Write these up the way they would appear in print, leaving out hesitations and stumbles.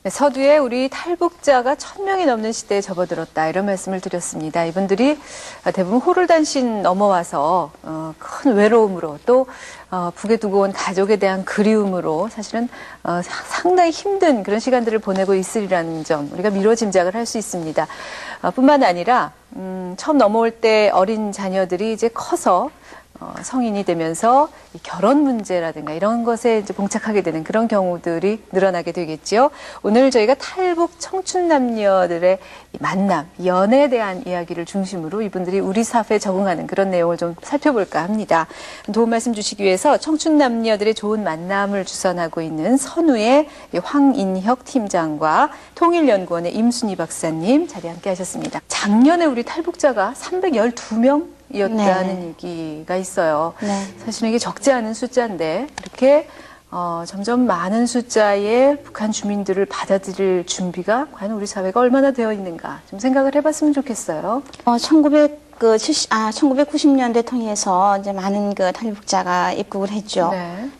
네, 서두에 우리 탈북자가 1000명이 넘는 시대에 접어들었다 이런 말씀을 드렸습니다. 이분들이 대부분 호를단신 넘어와서 큰 외로움으로 또 북에 두고 온 가족에 대한 그리움으로 사실은 상당히 힘든 그런 시간들을 보내고 있으리라는 점 우리가 미뤄 짐작을 할 수 있습니다. 뿐만 아니라 처음 넘어올 때 어린 자녀들이 이제 커서 성인이 되면서 결혼 문제라든가 이런 것에 이제 봉착하게 되는 그런 경우들이 늘어나게 되겠지요. 오늘 저희가 탈북 청춘 남녀들의 만남, 연애에 대한 이야기를 중심으로 이분들이 우리 사회에 적응하는 그런 내용을 좀 살펴볼까 합니다. 도움 말씀 주시기 위해서 청춘 남녀들의 좋은 만남을 주선하고 있는 선우의 황인혁 팀장과 통일연구원의 임순희 박사님 자리에 함께 하셨습니다. 작년에 우리 탈북자가 312명 이었다는 얘기가 있어요. 사실은 이게 적지 않은 숫자인데 이렇게 점점 많은 숫자의 북한 주민들을 받아들일 준비가 과연 우리 사회가 얼마나 되어 있는가 좀 생각을 해봤으면 좋겠어요. 1990년대 통해서 이제 많은 그 탈북자가 입국을 했죠.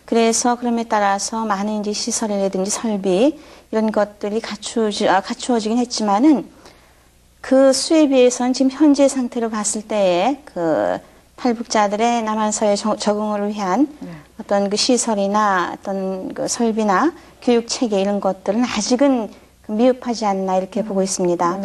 그래서 그럼에 따라서 많은 이제 시설이라든지 설비 이런 것들이 갖추어지긴 했지만은 그 수에 비해서는 지금 현재 상태로 봤을 때에 그 탈북자들의 남한 사회 적응을 위한 어떤 그 시설이나 어떤 그 설비나 교육 체계 이런 것들은 아직은 미흡하지 않나 이렇게 보고 있습니다.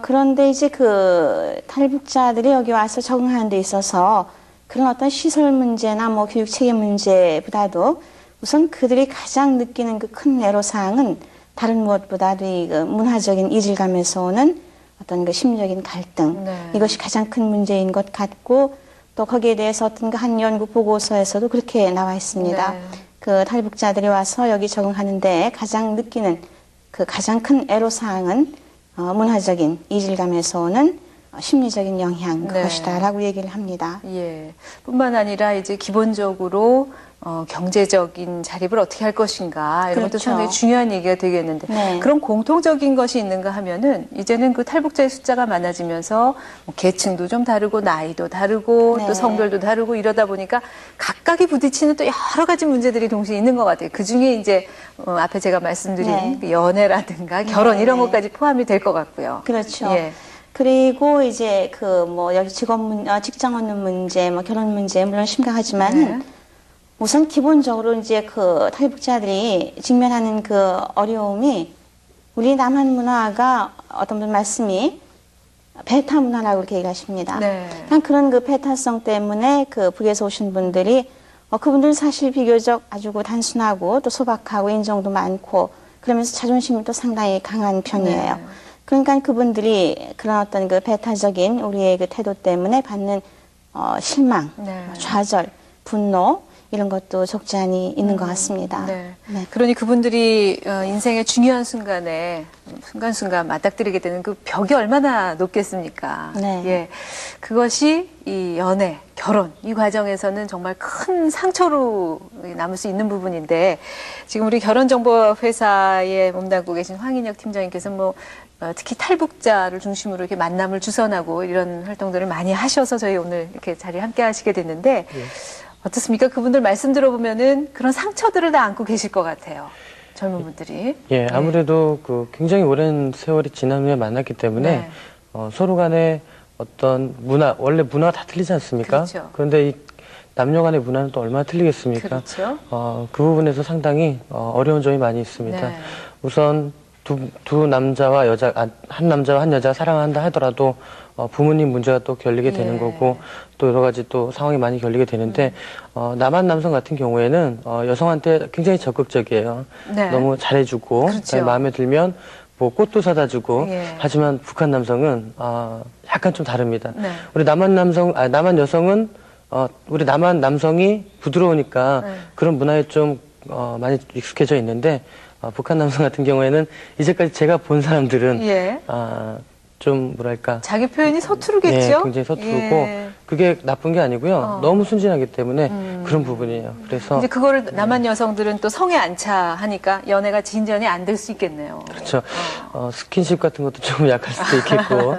그런데 이제 그 탈북자들이 여기 와서 적응하는 데 있어서 그런 어떤 시설 문제나 뭐 교육 체계 문제보다도 우선 그들이 가장 느끼는 그 큰 애로사항은 다른 무엇보다도 이 문화적인 이질감에서 오는 어떤 그 심리적인 갈등 이것이 가장 큰 문제인 것 같고 또 거기에 대해서 어떤 그 한 연구 보고서에서도 그렇게 나와 있습니다. 그 탈북자들이 와서 여기 적응하는데 가장 느끼는 그 가장 큰 애로사항은 문화적인 이질감에서 오는 심리적인 영향 그것이다라고 얘기를 합니다. 뿐만 아니라 이제 기본적으로 경제적인 자립을 어떻게 할 것인가 이런 것도 상당히 중요한 얘기가 되겠는데 그런 공통적인 것이 있는가 하면은 이제는 그 탈북자의 숫자가 많아지면서 뭐 계층도 좀 다르고 나이도 다르고 또 성별도 다르고 이러다 보니까 각각이 부딪히는 또 여러 가지 문제들이 동시에 있는 것 같아요. 그 중에 이제 앞에 제가 말씀드린 그 연애라든가 결혼 이런 것까지 포함이 될 것 같고요. 그렇죠. 그리고 이제 그 뭐 여기 직장 얻는 문제, 뭐 결혼 문제 물론 심각하지만은 우선 기본적으로 이제 그 탈북자들이 직면하는 그 어려움이 우리 남한 문화가 어떤 분 말씀이 배타 문화라고 이렇게 얘기하십니다. 그런 그 배타성 때문에 그 북에서 오신 분들이 그분들은 사실 비교적 아주 단순하고 또 소박하고 인정도 많고 그러면서 자존심이 또 상당히 강한 편이에요. 그러니까 그분들이 그런 어떤 그 배타적인 우리의 그 태도 때문에 받는 실망, 좌절, 분노 이런 것도 적지 않이 있는 것 같습니다. 그러니 그분들이 인생의 중요한 순간에 순간순간 맞닥뜨리게 되는 그 벽이 얼마나 높겠습니까? 그것이 이 연애, 결혼 이 과정에서는 정말 큰 상처로 남을 수 있는 부분인데 지금 우리 결혼정보회사에 몸담고 계신 황인혁 팀장님께서 뭐 특히 탈북자를 중심으로 이렇게 만남을 주선하고 이런 활동들을 많이 하셔서 저희 오늘 이렇게 자리에 함께 하시게 됐는데 어떻습니까? 그분들 말씀 들어보면은 그런 상처들을 다 안고 계실 것 같아요. 젊은 분들이. 아무래도 그 굉장히 오랜 세월이 지난 후에 만났기 때문에 서로 간에 어떤 원래 문화가 다 틀리지 않습니까? 그런데 이 남녀 간의 문화는 또 얼마나 틀리겠습니까? 그 부분에서 상당히 어려운 점이 많이 있습니다. 우선 두 남자와 여자, 한 남자와 한 여자가 사랑한다 하더라도 부모님 문제가 또 결리게 되는 거고 또 여러 가지 또 상황이 많이 결리게 되는데 남한 남성 같은 경우에는 여성한테 굉장히 적극적이에요. 너무 잘해주고 마음에 들면 뭐 꽃도 사다 주고 하지만 북한 남성은 약간 좀 다릅니다. 우리 남한 여성은 우리 남한 남성이 부드러우니까 그런 문화에 좀 많이 익숙해져 있는데 북한 남성 같은 경우에는 이제까지 제가 본 사람들은 좀 뭐랄까 자기 표현이 서투르겠죠? 굉장히 서투르고 그게 나쁜 게 아니고요. 너무 순진하기 때문에 그런 부분이에요. 그래서 이제 그거를 남한 여성들은 또 성에 안차하니까 연애가 진전이 안 될 수 있겠네요. 그렇죠. 스킨십 같은 것도 좀 약할 수도 있겠고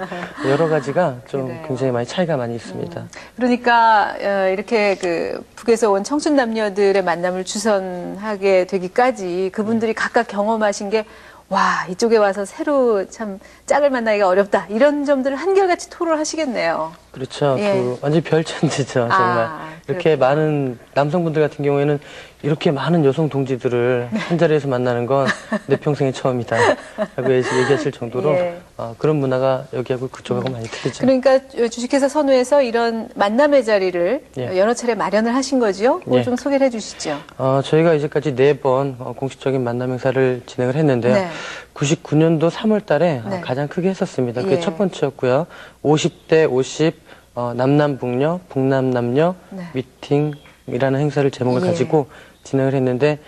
여러 가지가 좀 그래요. 굉장히 많이 차이가 많이 있습니다. 그러니까 이렇게 그 북에서 온 청춘 남녀들의 만남을 주선하게 되기까지 그분들이 각각 경험하신 게 와, 이쪽에 와서 새로 참 짝을 만나기가 어렵다. 이런 점들을 한결같이 토로하시겠네요. 그렇죠. 예. 완전 별천지죠, 정말. 이렇게 그렇구나. 많은 남성분들 같은 경우에는 이렇게 많은 여성 동지들을 한 자리에서 만나는 건 내 평생의 처음이다. 라고 얘기하실 정도로 예. 그런 문화가 여기하고 그쪽하고 많이 틀리죠. 그러니까 주식회사 선우에서 이런 만남의 자리를 예. 여러 차례 마련을 하신 거죠? 그걸 예. 좀 소개를 해 주시죠. 저희가 이제까지 4번 공식적인 만남 행사를 진행을 했는데요. 네. 99년도 3월 달에 네. 가장 크게 했었습니다. 그게 예. 첫 번째였고요. 50대 50 남남북녀, 북남남녀 네. 미팅이라는 행사를 제목을 예. 가지고 진행을 했는데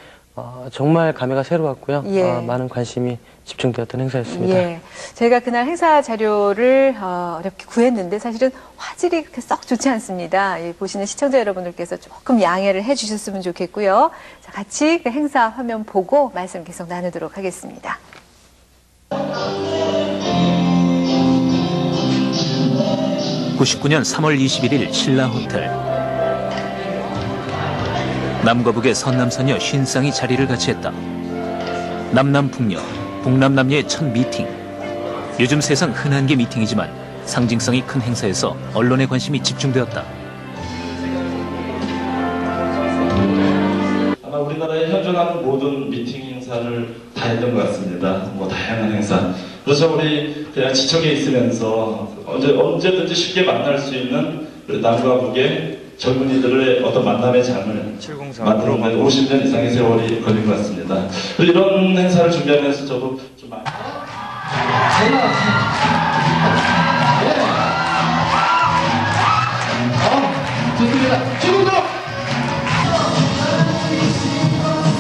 정말 감회가 새로웠고요. 예. 많은 관심이 집중되었던 행사였습니다. 예. 저희가 그날 행사 자료를 어렵게 구했는데 사실은 화질이 그렇게 썩 좋지 않습니다. 보시는 시청자 여러분들께서 조금 양해를 해 주셨으면 좋겠고요. 자, 같이 그 행사 화면 보고 말씀 계속 나누도록 하겠습니다. 99년 3월 21일 신라호텔. 남과 북의 선남선녀 50쌍이 자리를 같이 했다. 남남북녀, 북남남녀의 첫 미팅. 요즘 세상 흔한 게 미팅이지만 상징성이 큰 행사에서 언론의 관심이 집중되었다. 아마 우리나라에 현존하는 모든 미팅 행사를 다 했던 것 같습니다. 다양한 행사. 그래서 우리 그냥 지척에 있으면서 언제든지 쉽게 만날 수 있는 우리 남과 북의 젊은이들의 어떤 만남의 장을 만들어낸 50년 이상의 세월이 걸린 것 같습니다. 이런 행사를 준비하면서 저도 좀 많이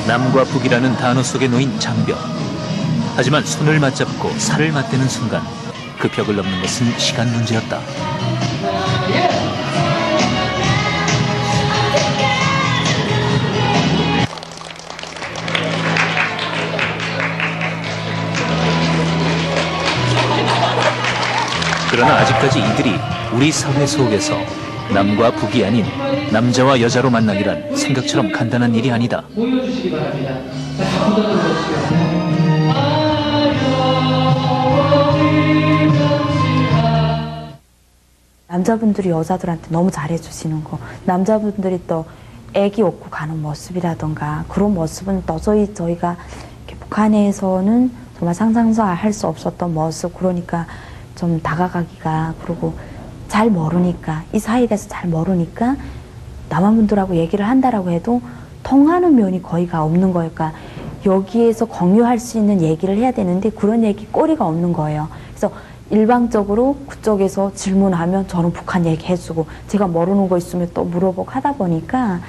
남과 북이라는 단어 속에 놓인 장벽. 하지만 손을 맞잡고 살을 맞대는 순간 그 벽을 넘는 것은 시간 문제였다. 그러나 아직까지 이들이 우리 사회 속에서 남과 북이 아닌 남자와 여자로 만나기란 생각처럼 간단한 일이 아니다. 모여주시기 바랍니다. 자, 한번 들어보시죠. 남자분들이 여자들한테 너무 잘해주시는 거, 남자분들이 또 애기 업고 가는 모습이라던가 그런 모습은 도저히 저희가 이렇게 북한에서는 정말 상상도 할 수 없었던 모습. 그러니까 좀 다가가기가, 그리고 잘 모르니까, 이 사이에 대해서 잘 모르니까 남한분들하고 얘기를 한다라고 해도 통하는 면이 거의가 없는 거예요. 그러니까 여기에서 공유할 수 있는 얘기를 해야 되는데 그런 얘기 꼬리가 없는 거예요. 그래서 일방적으로 그쪽에서 질문하면 저는 북한 얘기해주고, 제가 모르는 거 있으면 또 물어보고 하다 보니까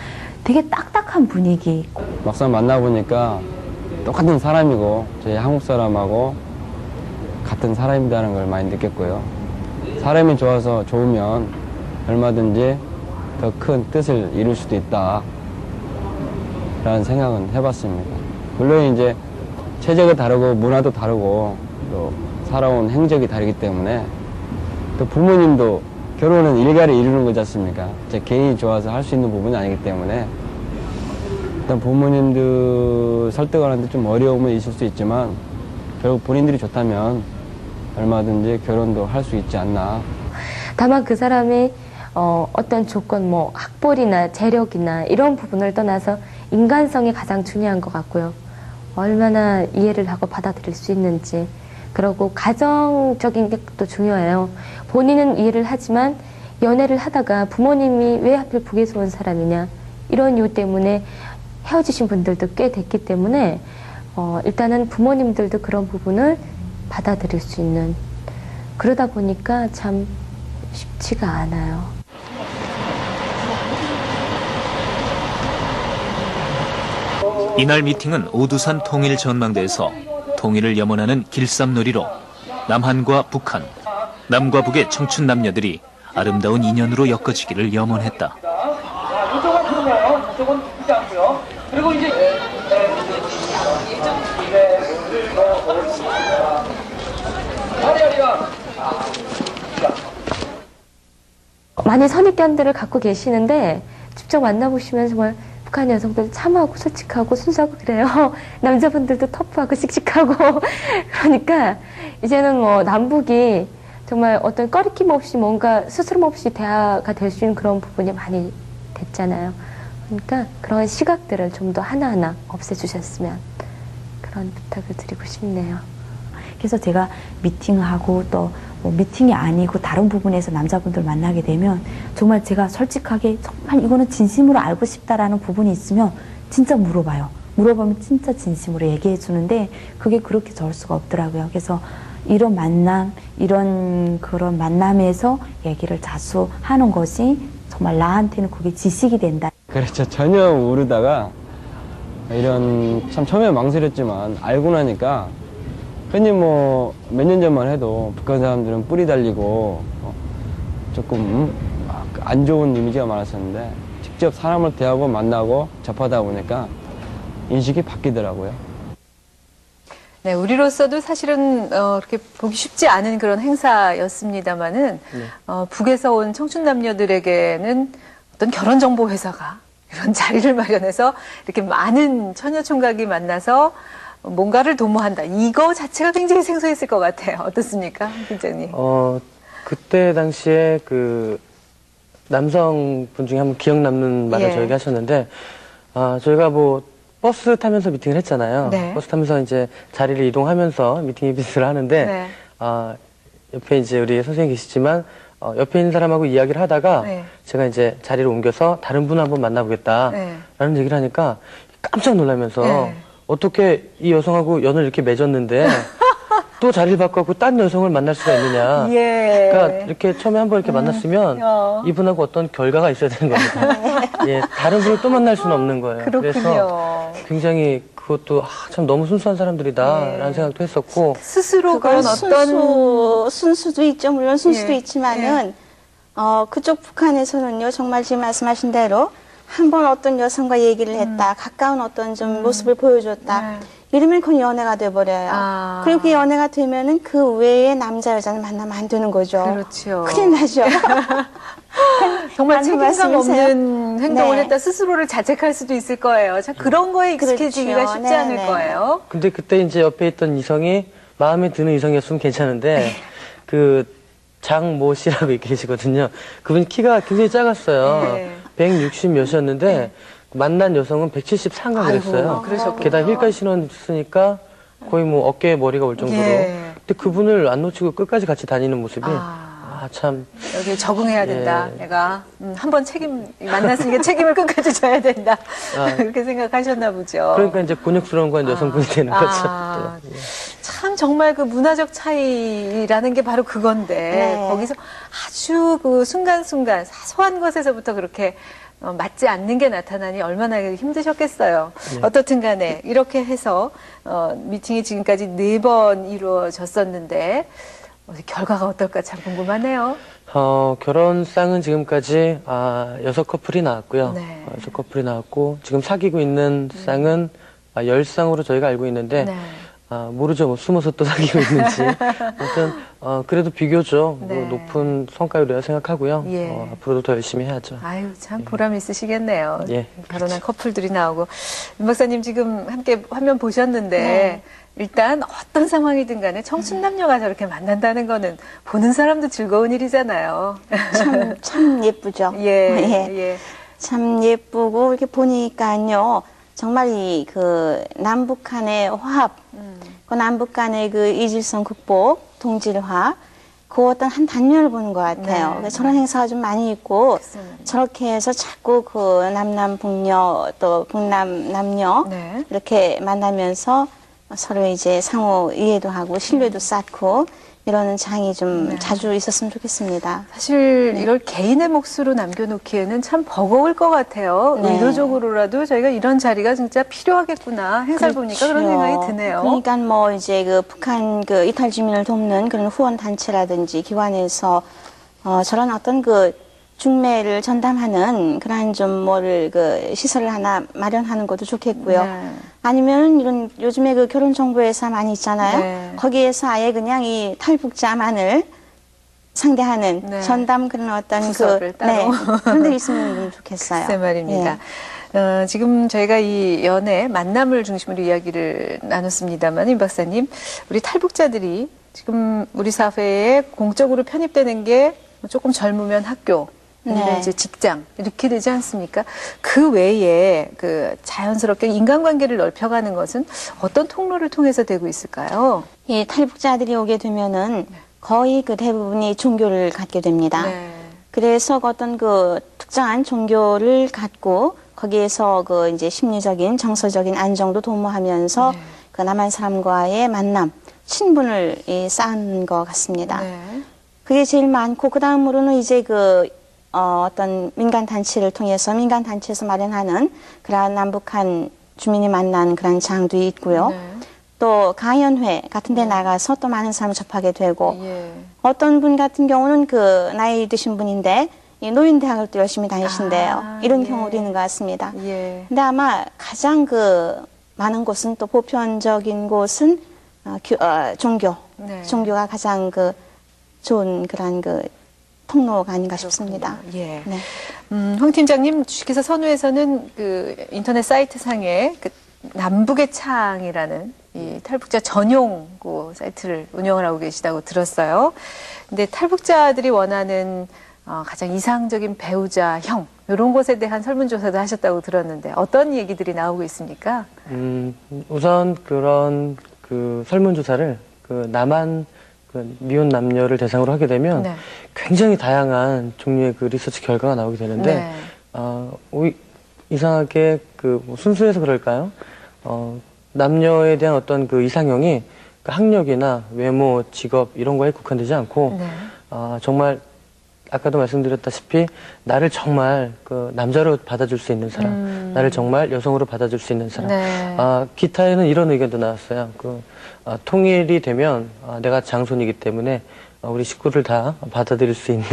되게 딱딱한 분위기. 막상 만나보니까 똑같은 사람이고 저희 한국 사람하고 같은 사람이라는 걸 많이 느꼈고요. 사람이 좋아서 좋으면 얼마든지 더 큰 뜻을 이룰 수도 있다 라는 생각은 해봤습니다. 물론 이제 체제가 다르고 문화도 다르고 또 살아온 행적이 다르기 때문에, 또 부모님도 결혼은 일가를 이루는 거지 않습니까? 제 개인이 좋아서 할 수 있는 부분이 아니기 때문에 일단 부모님들 설득하는데 좀 어려움은 있을 수 있지만 결국 본인들이 좋다면 얼마든지 결혼도 할 수 있지 않나. 다만 그 사람의 어떤 조건, 뭐 학벌이나 재력이나 이런 부분을 떠나서 인간성이 가장 중요한 것 같고요. 얼마나 이해를 하고 받아들일 수 있는지, 그리고 가정적인 게 또 중요해요. 본인은 이해를 하지만 연애를 하다가 부모님이 왜 하필 북에서 온 사람이냐, 이런 이유 때문에 헤어지신 분들도 꽤 됐기 때문에 일단은 부모님들도 그런 부분을 받아들일 수 있는, 그러다 보니까 참 쉽지가 않아요. 이날 미팅은 오두산 통일전망대에서 통일을 염원하는 길쌈놀이로 남한과 북한, 남과 북의 청춘 남녀들이 아름다운 인연으로 엮어지기를 염원했다. 이쪽은 그러네요. 저쪽은 바뀌지 않고요. 그리고 이제 많이 선입견들을 갖고 계시는데 직접 만나보시면 정말 북한 여성들 참하고 솔직하고 순수하고 그래요. 남자분들도 터프하고 씩씩하고 그러니까 이제는 뭐 남북이 정말 어떤 꺼리낌 없이 뭔가 스스럼 없이 대화가 될 수 있는 그런 부분이 많이 됐잖아요. 그러니까 그런 시각들을 좀 더 하나하나 없애주셨으면 그런 부탁을 드리고 싶네요. 그래서 제가 미팅하고 또 뭐 미팅이 아니고 다른 부분에서 남자분들 만나게 되면 정말 제가 솔직하게 정말 이거는 진심으로 알고 싶다라는 부분이 있으면 진짜 물어봐요. 물어보면 진짜 진심으로 얘기해 주는데 그게 그렇게 좋을 수가 없더라고요. 그래서 이런 만남, 이런 그런 만남에서 얘기를 자주 하는 것이 정말 나한테는 그게 지식이 된다. 그렇죠. 전혀 모르다가 이런 참 처음에 망설였지만 알고 나니까 흔히 뭐 몇 년 전만 해도 북한 사람들은 뿌리 달리고 조금 안 좋은 이미지가 많았었는데 직접 사람을 대하고 만나고 접하다 보니까 인식이 바뀌더라고요. 네, 우리로서도 사실은 그렇게 보기 쉽지 않은 그런 행사였습니다만은 북에서 온 청춘 남녀들에게는 어떤 결혼정보회사가 이런 자리를 마련해서 이렇게 많은 처녀 총각이 만나서 뭔가를 도모한다. 이거 자체가 굉장히 생소했을 것 같아요. 어떻습니까, 팀장님? 그때 당시에 그 남성분 중에 한번 기억 남는 말을 저희가 하셨는데, 저희가 뭐 버스 타면서 미팅을 했잖아요. 네. 버스 타면서 이제 자리를 이동하면서 미팅 이벤트를 하는데, 네. 옆에 이제 우리 선생님 계시지만, 옆에 있는 사람하고 이야기를 하다가, 네. 제가 이제 자리를 옮겨서 다른 분을 한번 만나보겠다. 네. 라는 얘기를 하니까 깜짝 놀라면서, 네. 어떻게 이 여성하고 연을 이렇게 맺었는데, 또 자리를 바꿔갖고 딴 여성을 만날 수가 있느냐. 예. 그러니까 이렇게 처음에 한번 이렇게 만났으면 이분하고 어떤 결과가 있어야 되는 겁니다. 예, 다른 분을 또 만날 수는 없는 거예요. 그렇군요. 그래서 굉장히 그것도 참 너무 순수한 사람들이다라는 생각도 했었고 스스로 그런 어떤 순수도 있죠. 물론 순수도 예. 있지만은 그쪽 북한에서는요 정말 지금 말씀하신 대로 한 번 어떤 여성과 얘기를 했다, 가까운 어떤 좀 모습을 보여줬다. 이러면 그건 연애가 돼버려요. 그리고 그 연애가 되면은 그 외에 남자 여자는 만나면 안 되는 거죠. 그렇죠. 큰일 나죠. 정말 책임감 없는 행동을 네. 했다 스스로를 자책할 수도 있을 거예요. 참 그런 거에 익숙해지기가 그렇죠. 쉽지 네, 않을 네. 거예요. 근데 그때 이제 옆에 있던 이성이 마음에 드는 이성이었으면 괜찮은데 그 장모 씨라고 계시거든요. 그분 키가 굉장히 작았어요. 네. 160 몇이었는데 만난 여성은 173가 그랬어요. 게다가 힐까지 신었으니까 거의 뭐 어깨에 머리가 올 정도로. 예. 근데 그분을 안 놓치고 끝까지 같이 다니는 모습이 참. 여기 적응해야 된다. 예. 내가 한번 만났으니까 책임을 끝까지 져야 된다. 그렇게 생각하셨나 보죠. 그러니까 이제 곤욕스러운 건 여성분이 되는 거죠. 예. 참 정말 그 문화적 차이라는 게 바로 그건데 네. 거기서 아주 그 순간순간 사소한 것에서부터 그렇게 맞지 않는 게 나타나니 얼마나 힘드셨겠어요. 네. 어떻든 간에 이렇게 해서 미팅이 지금까지 4번 이루어졌었는데 결과가 어떨까 참 궁금하네요. 결혼상은 지금까지 6커플이 나왔고요. 네. 6커플이 나왔고 지금 사귀고 있는 쌍은 10쌍으로 저희가 알고 있는데 네. 모르죠. 뭐 숨어서 또 사귀고 있는지. 아무튼 그래도 비교적 네. 높은 성과율이라 생각하고요. 예. 앞으로도 더 열심히 해야죠. 아유 참 보람 있으시겠네요. 예, 결혼한 커플들이 나오고 윤 박사님 지금 함께 화면 보셨는데 네. 일단 어떤 상황이든 간에 청춘 남녀가 저렇게 만난다는 거는 보는 사람도 즐거운 일이잖아요. 참 예쁘죠. 예. 참 예쁘고 이렇게 보니까요. 정말 그 남북한의 화합, 그 남북한의 그 이질성 극복, 동질화, 그 어떤 한 단면을 보는 것 같아요. 네. 저런 행사가 좀 많이 있고 그렇습니다. 저렇게 해서 자꾸 그 남남 북녀 또 북남 남녀 네. 이렇게 만나면서 서로 이제 상호 이해도 하고 신뢰도 쌓고 이러는 장이 좀 자주 있었으면 좋겠습니다. 사실 이걸 개인의 몫으로 남겨놓기에는 참 버거울 것 같아요. 네. 의도적으로라도 저희가 이런 자리가 진짜 필요하겠구나 행사를 보니까 그런 생각이 드네요. 그러니까 뭐 이제 그 북한 그 이탈 주민을 돕는 그런 후원 단체라든지 기관에서 저런 어떤 그 중매를 전담하는 그러한 좀 뭐를 그 시설을 하나 마련하는 것도 좋겠고요. 네. 아니면 이런 요즘에 그 결혼정보회사 많이 있잖아요. 네. 거기에서 아예 그냥 이 탈북자만을 상대하는 네. 전담 그런 어떤 부서를 따로. 그런 데 있으면 좋겠어요. 글쎄 말입니다. 지금 저희가 이 연애, 만남을 중심으로 이야기를 나눴습니다만, 임 박사님, 우리 탈북자들이 지금 우리 사회에 공적으로 편입되는 게 조금 젊으면 학교, 아니면 이제 직장, 이렇게 되지 않습니까? 그 외에 그 자연스럽게 인간관계를 넓혀가는 것은 어떤 통로를 통해서 되고 있을까요? 이 탈북자들이 오게 되면은 거의 그 대부분이 종교를 갖게 됩니다. 네. 그래서 어떤 그 특정한 종교를 갖고 거기에서 그 이제 심리적인 정서적인 안정도 도모하면서 그 남한 사람과의 만남, 친분을 쌓은 것 같습니다. 네. 그게 제일 많고 그 다음으로는 이제 그 어떤 민간 단체를 통해서 민간 단체에서 마련하는 그런 남북한 주민이 만난 그런 장도 있고요. 네. 또 가연회 같은 데 나가서 또 많은 사람을 접하게 되고 예. 어떤 분 같은 경우는 그 나이 드신 분인데 이 노인대학을 또 열심히 다니신대요. 이런 경우도 있는 것 같습니다. 예. 근데 아마 가장 그 많은 곳은 또 보편적인 곳은 종교. 네. 종교가 가장 그 좋은 그런 그 통로가 아닌가 싶습니다. 예. 네. 황 팀장님, 주식회사 선우에서는 그 인터넷 사이트 상에 그 남북의 창이라는 이 탈북자 전용 그 사이트를 운영을 하고 계시다고 들었어요. 근데 탈북자들이 원하는 가장 이상적인 배우자, 형, 이런 것에 대한 설문조사도 하셨다고 들었는데 어떤 얘기들이 나오고 있습니까? 우선 그런 그 설문조사를 그 남한 그 미혼 남녀를 대상으로 하게 되면 네. 굉장히 다양한 종류의 그 리서치 결과가 나오게 되는데, 이상하게 그 뭐 순수해서 그럴까요? 남녀에 대한 어떤 그 이상형이 그 학력이나 외모, 직업 이런 거에 국한되지 않고, 정말 아까도 말씀드렸다시피 나를 정말 그 남자로 받아줄 수 있는 사람, 나를 정말 여성으로 받아줄 수 있는 사람. 네. 기타에는 이런 의견도 나왔어요. 통일이 되면 내가 장손이기 때문에 우리 식구를 다 받아들일 수 있는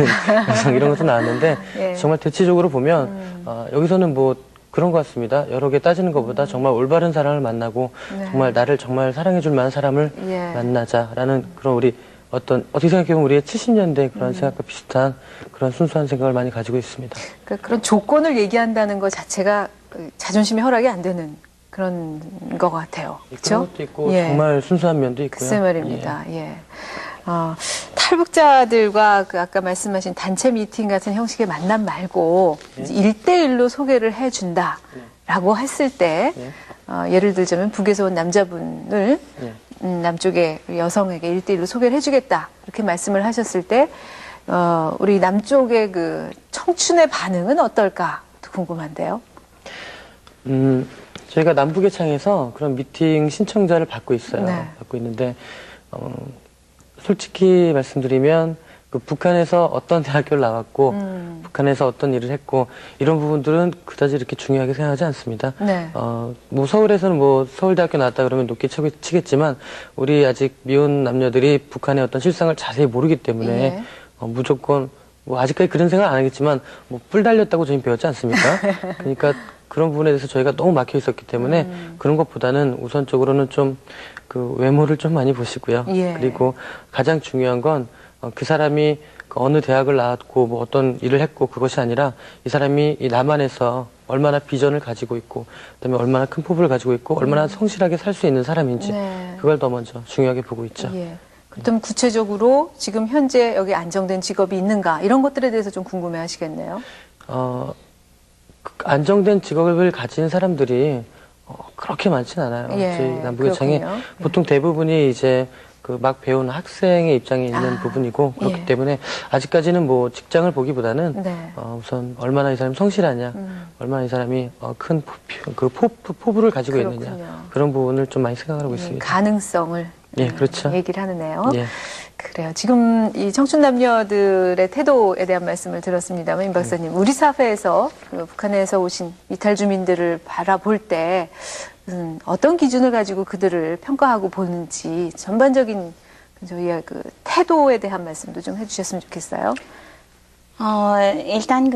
여성 이런 것도 나왔는데 예. 정말 대체적으로 보면 여기서는 뭐 그런 것 같습니다. 여러 개 따지는 것보다 정말 올바른 사람을 만나고 정말 나를 정말 사랑해줄 만한 사람을 만나자라는 그런 우리 어떻게 생각해보면 우리의 70년대 그런 생각과 비슷한 그런 순수한 생각을 많이 가지고 있습니다. 그런 조건을 얘기한다는 것 자체가 자존심이 허락이 안 되는 그런 것 같아요. 그렇죠? 그런 것도 있고 정말 순수한 면도 있고요. 글쎄 말입니다. 예. 탈북자들과 그 아까 말씀하신 단체 미팅 같은 형식의 만남 말고 1대1로 소개를 해준다라고 했을 때 예를 들자면 북에서 온 남자분을 남쪽의 여성에게 1대1로 소개를 해주겠다 이렇게 말씀을 하셨을 때 우리 남쪽의 그 청춘의 반응은 어떨까 궁금한데요. 저희가 남북의 창에서 그런 미팅 신청자를 받고 있어요. 네. 받고 있는데 솔직히 말씀드리면 그 북한에서 어떤 대학교를 나왔고 북한에서 어떤 일을 했고 이런 부분들은 그다지 이렇게 중요하게 생각하지 않습니다. 네. 뭐 서울에서는 뭐 서울대학교 나왔다 그러면 높게 치겠지만 우리 아직 미혼 남녀들이 북한의 어떤 실상을 자세히 모르기 때문에 무조건 뭐 아직까지 그런 생각 안 하겠지만 뭐 뿔 달렸다고 저희 배웠지 않습니까? 그러니까 그런 부분에 대해서 저희가 너무 막혀 있었기 때문에 그런 것보다는 우선적으로는 좀 그 외모를 좀 많이 보시고요. 그리고 가장 중요한 건 그 사람이 어느 대학을 나왔고 뭐 어떤 일을 했고 그것이 아니라 이 사람이 이 남한에서 얼마나 비전을 가지고 있고 그다음에 얼마나 큰 포부를 가지고 있고 얼마나 성실하게 살 수 있는 사람인지 그걸 더 먼저 중요하게 보고 있죠. 그럼 구체적으로 지금 현재 여기 안정된 직업이 있는가 이런 것들에 대해서 좀 궁금해 하시겠네요. 안정된 직업을 가진 사람들이 그렇게 많진 않아요. 저희 남북의 창에 보통 대부분이 이제 그 막 배우는 학생의 입장에 있는 부분이고 그렇기 때문에 아직까지는 뭐 직장을 보기보다는 우선 얼마나 이 사람이 성실하냐, 얼마나 이 사람이 큰 포부를 가지고 있느냐 그런 부분을 좀 많이 생각을 하고 있습니다. 가능성을 그렇죠. 얘기를 하네요. 그래요. 지금 이 청춘 남녀들의 태도에 대한 말씀을 들었습니다만 임 박사님, 우리 사회에서 그 북한에서 오신 이탈 주민들을 바라볼 때 어떤 기준을 가지고 그들을 평가하고 보는지 전반적인 저희의 그 태도에 대한 말씀도 좀 해주셨으면 좋겠어요. 일단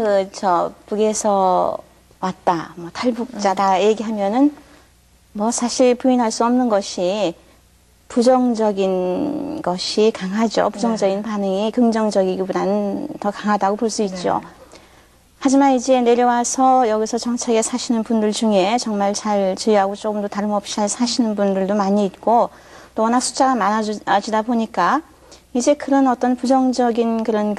북에서 왔다, 뭐 탈북자다 얘기하면은 뭐 사실 부인할 수 없는 것이 부정적인 것이 강하죠. 부정적인 반응이 긍정적이기보다는 더 강하다고 볼 수 있죠. 하지만 이제 내려와서 여기서 정착해 사시는 분들 중에 정말 잘 저희하고 조금 더 다름없이 잘 사시는 분들도 많이 있고 또 워낙 숫자가 많아지다 보니까 이제 그런 어떤 부정적인 그런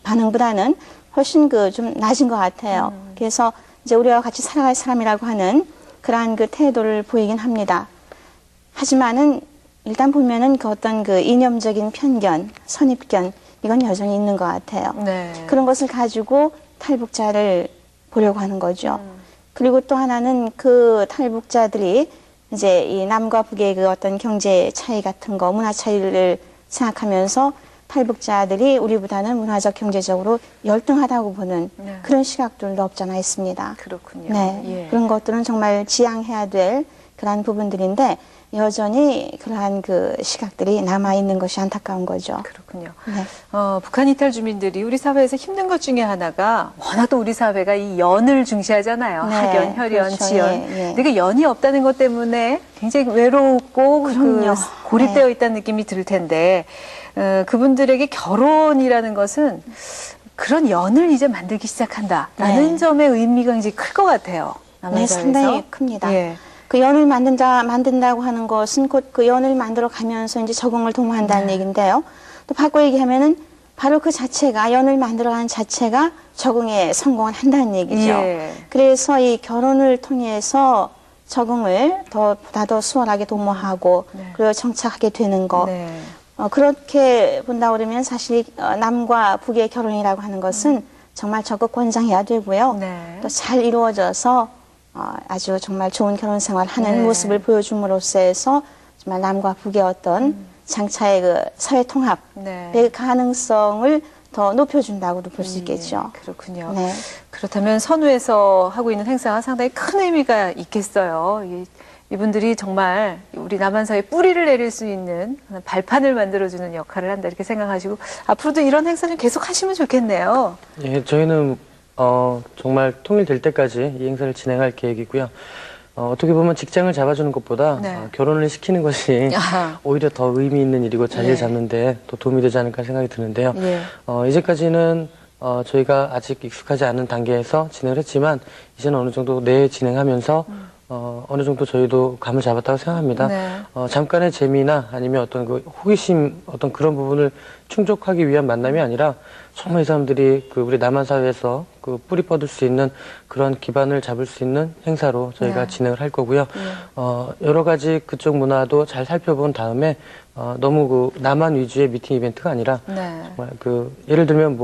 반응보다는 훨씬 좀 낮은 것 같아요. 그래서 이제 우리와 같이 살아갈 사람이라고 하는 그러한 태도를 보이긴 합니다. 하지만은 일단 보면은 어떤 이념적인 편견, 선입견 이건 여전히 있는 것 같아요. 네. 그런 것을 가지고 탈북자를 보려고 하는 거죠. 그리고 또 하나는 탈북자들이 이제 이 남과 북의 어떤 경제 차이 같은 거, 문화 차이를 생각하면서 탈북자들이 우리보다는 문화적, 경제적으로 열등하다고 보는 그런 시각들도 없잖아 있습니다. 그렇군요. 네, 예. 그런 것들은 정말 지양해야 될 그러한 부분들인데 여전히 그러한 시각들이 남아있는 것이 안타까운 거죠. 그렇군요. 네. 북한 이탈 주민들이 우리 사회에서 힘든 것 중에 하나가 워낙 또 우리 사회가 이 연을 중시하잖아요. 네, 학연, 혈연, 그렇죠. 지연. 예, 예. 근데 연이 없다는 것 때문에 굉장히 외롭고 고립되어 있다는 느낌이 들 텐데 그분들에게 결혼이라는 것은 그런 연을 이제 만들기 시작한다라는 점의 의미가 굉장히 클 것 같아요. 네, 상당히 큽니다. 예. 연을 만든다고 하는 것은 곧 연을 만들어 가면서 이제 적응을 도모한다는 얘기인데요. 또 바꿔 얘기하면은 바로 그 자체가 연을 만들어가는 자체가 적응에 성공을 한다는 얘기죠. 예. 그래서 이 결혼을 통해서 적응을 보다 더 수월하게 도모하고 그리고 정착하게 되는 거. 그렇게 본다고 그러면 사실 남과 북의 결혼이라고 하는 것은 정말 적극 권장해야 되고요. 또 잘 이루어져서 아주 정말 좋은 결혼 생활 하는 모습을 보여줌으로써 해서 정말 남과 북의 어떤 장차의 사회 통합의 가능성을 더 높여준다고도 볼 수 있겠죠. 그렇군요. 네. 그렇다면 선우에서 하고 있는 행사가 상당히 큰 의미가 있겠어요. 이분들이 정말 우리 남한사회에 뿌리를 내릴 수 있는 발판을 만들어주는 역할을 한다 이렇게 생각하시고 앞으로도 이런 행사 좀 계속 하시면 좋겠네요. 예, 저희는 정말 통일될 때까지 이 행사를 진행할 계획이고요. 어떻게 보면 직장을 잡아주는 것보다 결혼을 시키는 것이 오히려 더 의미 있는 일이고 자리를 잡는데 더 도움이 되지 않을까 생각이 드는데요. 이제까지는 저희가 아직 익숙하지 않은 단계에서 진행을 했지만 이제는 어느 정도 진행하면서 어느 정도 저희도 감을 잡았다고 생각합니다. 잠깐의 재미나 아니면 어떤 호기심 어떤 그런 부분을 충족하기 위한 만남이 아니라 정말 이 사람들이 우리 남한 사회에서 뿌리 뻗을 수 있는 그런 기반을 잡을 수 있는 행사로 저희가 진행을 할 거고요. 여러 가지 그쪽 문화도 잘 살펴본 다음에 너무 남한 위주의 미팅 이벤트가 아니라 정말 예를 들면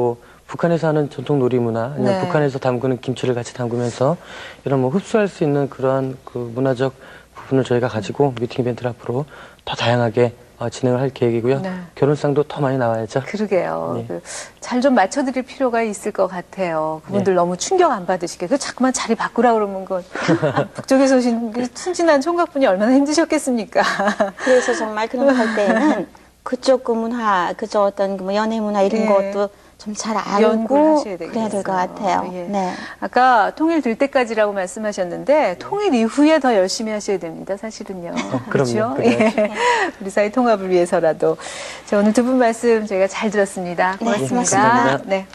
북한에서 하는 전통 놀이 문화, 아니면 북한에서 담그는 김치를 같이 담그면서 이런 흡수할 수 있는 그러한 문화적 부분을 저희가 가지고 미팅 이벤트를 앞으로 더 다양하게 진행을 할 계획이고요. 결혼상도 더 많이 나와야죠. 그러게요. 잘 좀 맞춰드릴 필요가 있을 것 같아요. 그분들 너무 충격 안 받으시게. 자꾸만 자리 바꾸라 그러면 북쪽에서 오신 순진한 총각분이 얼마나 힘드셨겠습니까? 그래서 정말 그런 거 할 때는 그쪽 문화, 그쪽 어떤 연애 문화 이런 것도 좀 잘 알고 그래야 될 것 같아요. 네. 아까 통일될 때까지라고 말씀하셨는데 통일 이후에 더 열심히 하셔야 됩니다. 사실은요. 그렇죠? 우리 사회 통합을 위해서라도. 자, 오늘 두 분 말씀 저희가 잘 들었습니다. 고맙습니다. 고맙습니다. 네.